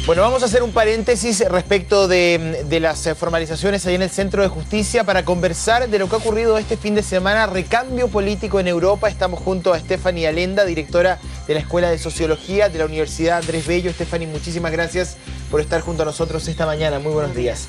Bueno, vamos a hacer un paréntesis respecto de las formalizaciones ahí en el Centro de Justicia para conversar de lo que ha ocurrido este fin de semana, recambio político en Europa. Estamos junto a Stephanie Alenda, directora de la Escuela de Sociología de la Universidad Andrés Bello. Stephanie, muchísimas gracias por estar junto a nosotros esta mañana. Muy buenos días.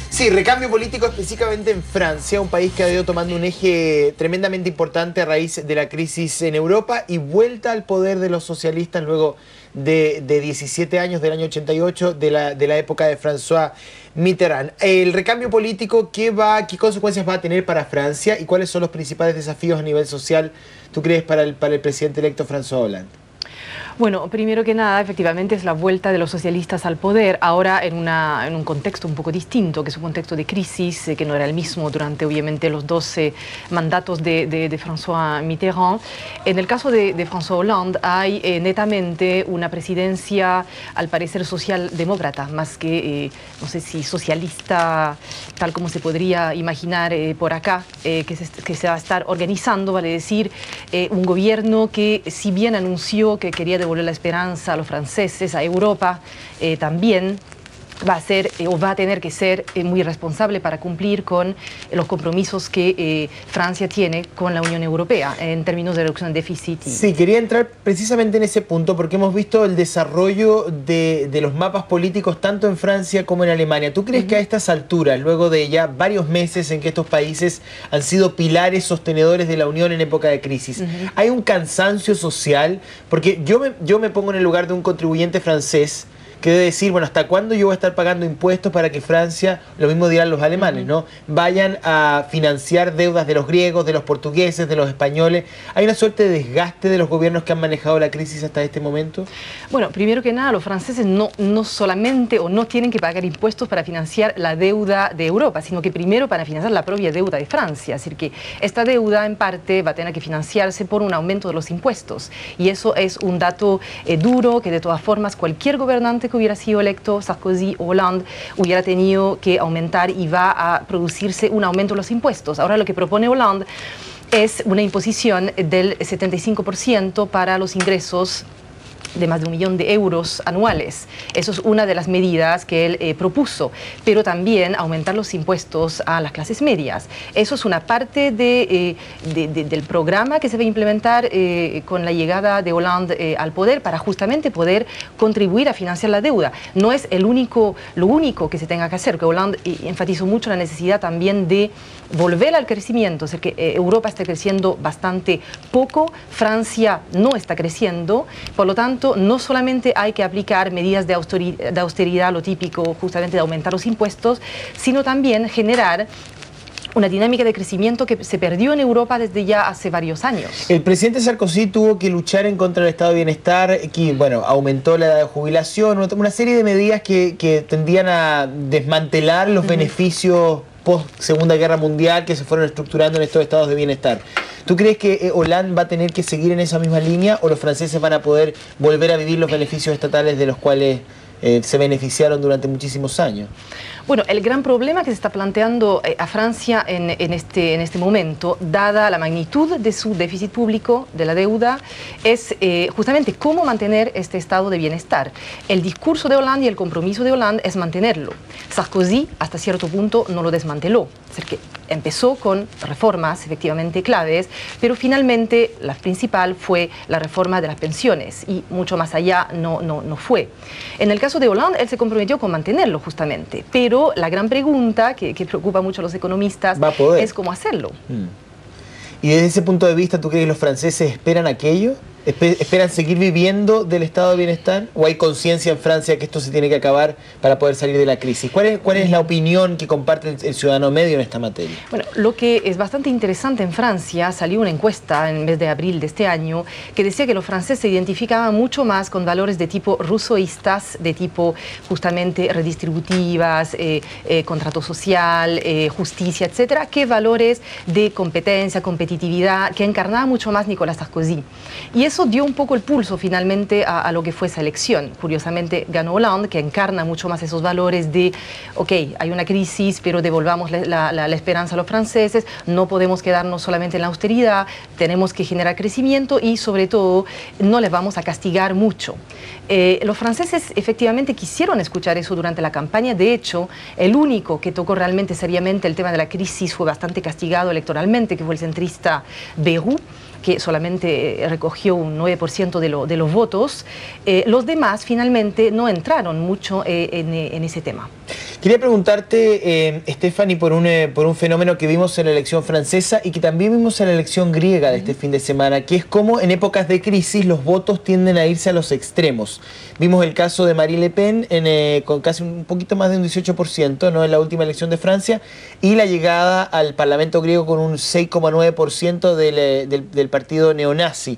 Sí, recambio político específicamente en Francia, un país que ha ido tomando un eje tremendamente importante a raíz de la crisis en Europa y vuelta al poder de los socialistas luego de 17 años, del año 88, de la época de François Mitterrand. El recambio político, ¿qué consecuencias va a tener para Francia y cuáles son los principales desafíos a nivel social, tú crees, para el presidente electo François Hollande? Bueno, primero que nada, efectivamente es la vuelta de los socialistas al poder, ahora en un contexto un poco distinto, que es un contexto de crisis, que no era el mismo durante obviamente los 12 mandatos de François Mitterrand. En el caso de François Hollande hay netamente una presidencia, al parecer socialdemócrata, más que, no sé si socialista, tal como se podría imaginar por acá, que se va a estar organizando, vale decir, un gobierno que, si bien anunció que quería devolver la esperanza a los franceses, a Europa, también va a ser o va a tener que ser muy responsable para cumplir con los compromisos que Francia tiene con la Unión Europea en términos de reducción de déficit. Sí, quería entrar precisamente en ese punto porque hemos visto el desarrollo de los mapas políticos tanto en Francia como en Alemania. ¿Tú crees que a estas alturas, luego de ya varios meses en que estos países han sido pilares sostenedores de la Unión en época de crisis, hay un cansancio social? Porque yo me pongo en el lugar de un contribuyente francés que debe decir, bueno, ¿hasta cuándo yo voy a estar pagando impuestos para que Francia, lo mismo dirán los alemanes, ¿no?, vayan a financiar deudas de los griegos, de los portugueses, de los españoles? ¿Hay una suerte de desgaste de los gobiernos que han manejado la crisis hasta este momento? Bueno, primero que nada, los franceses no solamente o no tienen que pagar impuestos para financiar la deuda de Europa, sino que primero para financiar la propia deuda de Francia. Es decir, que esta deuda en parte va a tener que financiarse por un aumento de los impuestos. Y eso es un dato duro que de todas formas cualquier gobernante que hubiera sido electo, Sarkozy o Hollande, hubiera tenido que aumentar y va a producirse un aumento de los impuestos. Ahora lo que propone Hollande es una imposición del 75% para los ingresos de más de 1 millón de euros anuales. Eso es una de las medidas que él propuso, pero también aumentar los impuestos a las clases medias. Eso es una parte del programa que se va a implementar con la llegada de Hollande al poder para justamente poder contribuir a financiar la deuda. No es lo único que se tenga que hacer, que Hollande enfatizó mucho la necesidad también de volver al crecimiento, es decir, que Europa está creciendo bastante poco, Francia no está creciendo, por lo tanto no solamente hay que aplicar medidas de austeridad, lo típico justamente de aumentar los impuestos, sino también generar una dinámica de crecimiento que se perdió en Europa desde ya hace varios años. El presidente Sarkozy tuvo que luchar en contra del estado de bienestar, que bueno, aumentó la edad de jubilación, una serie de medidas que tendían a desmantelar los beneficios post Segunda Guerra Mundial que se fueron estructurando en estos estados de bienestar. ¿Tú crees que Hollande va a tener que seguir en esa misma línea o los franceses van a poder volver a vivir los beneficios estatales de los cuales se beneficiaron durante muchísimos años? Bueno, el gran problema que se está planteando a Francia en este momento, dada la magnitud de su déficit público, de la deuda, es justamente cómo mantener este estado de bienestar. El discurso de Hollande y el compromiso de Hollande es mantenerlo. Sarkozy, hasta cierto punto, no lo desmanteló. Es decir, que empezó con reformas efectivamente claves, pero finalmente la principal fue la reforma de las pensiones y mucho más allá no fue. En el caso de Hollande, él se comprometió con mantenerlo justamente, pero la gran pregunta que preocupa mucho a los economistas es cómo hacerlo. Y desde ese punto de vista, ¿tú crees que los franceses esperan aquello? ¿Esperan seguir viviendo del estado de bienestar? ¿O hay conciencia en Francia que esto se tiene que acabar para poder salir de la crisis? ¿Cuál es la opinión que comparte el ciudadano medio en esta materia? Bueno, lo que es bastante interesante en Francia, salió una encuesta en el mes de abril de este año que decía que los franceses se identificaban mucho más con valores de tipo rousseauistas, de tipo justamente redistributivas, contrato social, justicia, etcétera, que valores de competencia, competitividad, que encarnaba mucho más Nicolas Sarkozy. Y eso dio un poco el pulso finalmente a lo que fue esa elección. Curiosamente ganó Hollande, que encarna mucho más esos valores de, ok, hay una crisis, pero devolvamos la esperanza a los franceses, no podemos quedarnos solamente en la austeridad, tenemos que generar crecimiento y sobre todo no les vamos a castigar mucho. Los franceses efectivamente quisieron escuchar eso durante la campaña. De hecho, el único que tocó realmente seriamente el tema de la crisis fue bastante castigado electoralmente, que fue el centrista Bayrou, que solamente recogió un 9% de los votos. Los demás finalmente no entraron mucho en ese tema. Quería preguntarte, Stephanie, por un fenómeno que vimos en la elección francesa y que también vimos en la elección griega de este fin de semana, que es cómo en épocas de crisis los votos tienden a irse a los extremos. Vimos el caso de Marine Le Pen con casi un poquito más de un 18%, ¿no?, en la última elección de Francia, y la llegada al Parlamento griego con un 6,9% del partido neonazi.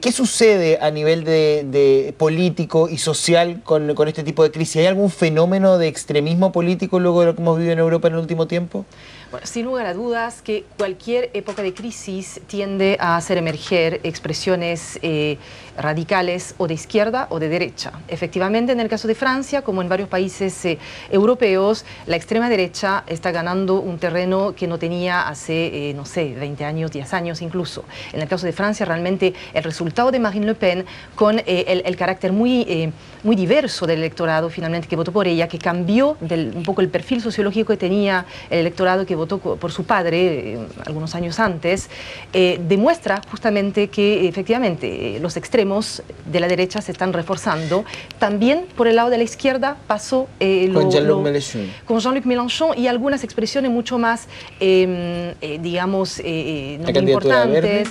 ¿Qué sucede a nivel de político y social con este tipo de crisis? ¿Hay algún fenómeno de extremismo político luego de lo que hemos vivido en Europa en el último tiempo? Bueno, sin lugar a dudas que cualquier época de crisis tiende a hacer emerger expresiones radicales o de izquierda o de derecha. Efectivamente, en el caso de Francia, como en varios países europeos, la extrema derecha está ganando un terreno que no tenía hace, no sé, 20 años, 10 años incluso. En el caso de Francia, realmente el resultado de Marine Le Pen, con el carácter muy diverso del electorado finalmente que votó por ella, que cambió un poco el perfil sociológico que tenía el electorado que votó por su padre algunos años antes, demuestra justamente que efectivamente los extremos de la derecha se están reforzando. También por el lado de la izquierda pasó con Jean-Luc Mélenchon y algunas expresiones mucho más, digamos, no muy importantes.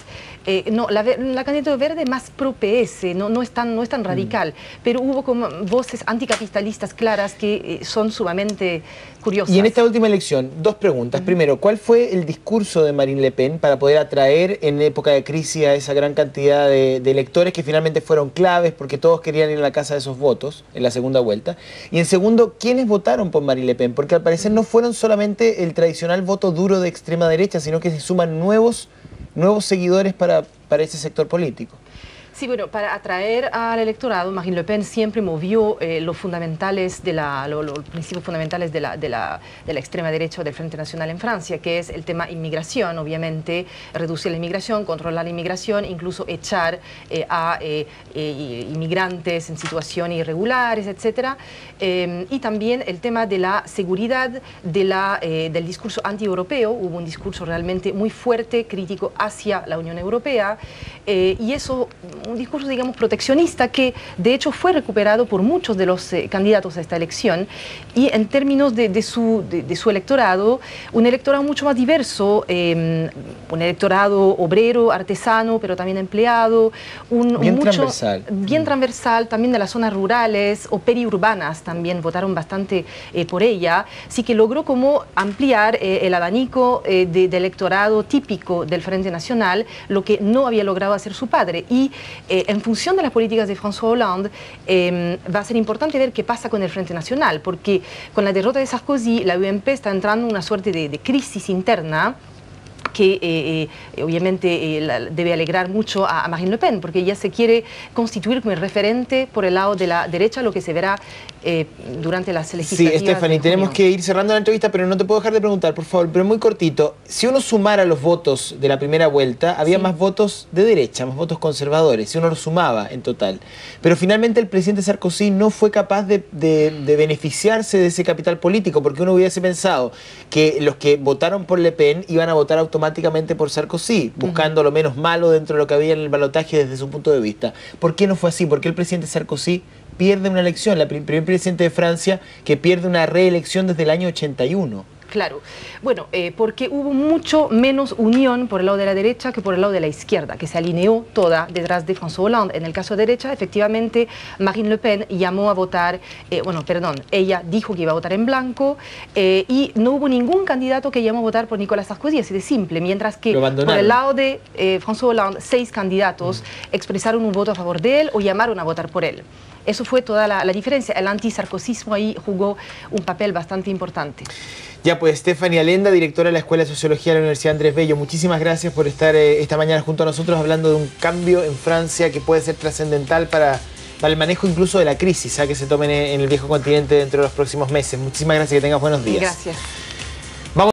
No, la candidatura verde más pro-PS, no es tan radical, pero hubo como voces anticapitalistas claras que son sumamente curiosas. Y en esta última elección, dos preguntas. Primero, ¿cuál fue el discurso de Marine Le Pen para poder atraer en época de crisis a esa gran cantidad de electores que finalmente fueron claves porque todos querían ir a la casa de esos votos en la segunda vuelta? Y en segundo, ¿quiénes votaron por Marine Le Pen? Porque al parecer no fueron solamente el tradicional voto duro de extrema derecha, sino que se suman nuevos seguidores para ese sector político. Sí, bueno, para atraer al electorado, Marine Le Pen siempre movió los principios fundamentales de la extrema derecha o del Frente Nacional en Francia, que es el tema inmigración, obviamente, reducir la inmigración, controlar la inmigración, incluso echar a inmigrantes en situaciones irregulares, etc. Y también el tema de la seguridad, del discurso anti-europeo. Hubo un discurso realmente muy fuerte, crítico hacia la Unión Europea, y eso, un discurso, digamos, proteccionista que de hecho fue recuperado por muchos de los candidatos a esta elección, y en términos de su electorado, un electorado mucho más diverso, un electorado obrero, artesano, pero también empleado, bien transversal, también de las zonas rurales o periurbanas también votaron bastante por ella, así que logró como ampliar el abanico de electorado típico del Frente Nacional, lo que no había logrado hacer su padre. Y en función de las políticas de François Hollande, va a ser importante ver qué pasa con el Frente Nacional, porque con la derrota de Sarkozy, la UMP está entrando en una suerte de crisis interna que obviamente debe alegrar mucho a Marine Le Pen, porque ella se quiere constituir como el referente por el lado de la derecha, lo que se verá durante las legislativas. Sí, Stephanie, tenemos que ir cerrando la entrevista, pero no te puedo dejar de preguntar, por favor, pero muy cortito. Si uno sumara los votos de la primera vuelta, había más votos de derecha, más votos conservadores, si uno los sumaba en total. Pero finalmente el presidente Sarkozy no fue capaz de beneficiarse de ese capital político, porque uno hubiese pensado que los que votaron por Le Pen iban a votar automáticamente por Sarkozy, buscando lo menos malo dentro de lo que había en el balotaje desde su punto de vista. ¿Por qué no fue así? ¿Por qué el presidente Sarkozy pierde una elección? El primer presidente de Francia que pierde una reelección desde el año 81. Claro. Bueno, porque hubo mucho menos unión por el lado de la derecha que por el lado de la izquierda, que se alineó toda detrás de François Hollande. En el caso de derecha, efectivamente, Marine Le Pen llamó a votar, ella dijo que iba a votar en blanco, y no hubo ningún candidato que llamó a votar por Nicolas Sarkozy, así de simple, mientras que por el lado de François Hollande, 6 candidatos expresaron un voto a favor de él o llamaron a votar por él. eso fue toda la diferencia. El antisarkozismo ahí jugó un papel bastante importante. Ya pues, Stephanie Alenda, directora de la Escuela de Sociología de la Universidad Andrés Bello, muchísimas gracias por estar esta mañana junto a nosotros hablando de un cambio en Francia que puede ser trascendental para el manejo incluso de la crisis que se tomen en el viejo continente dentro de los próximos meses. Muchísimas gracias, que tengas buenos días. Gracias.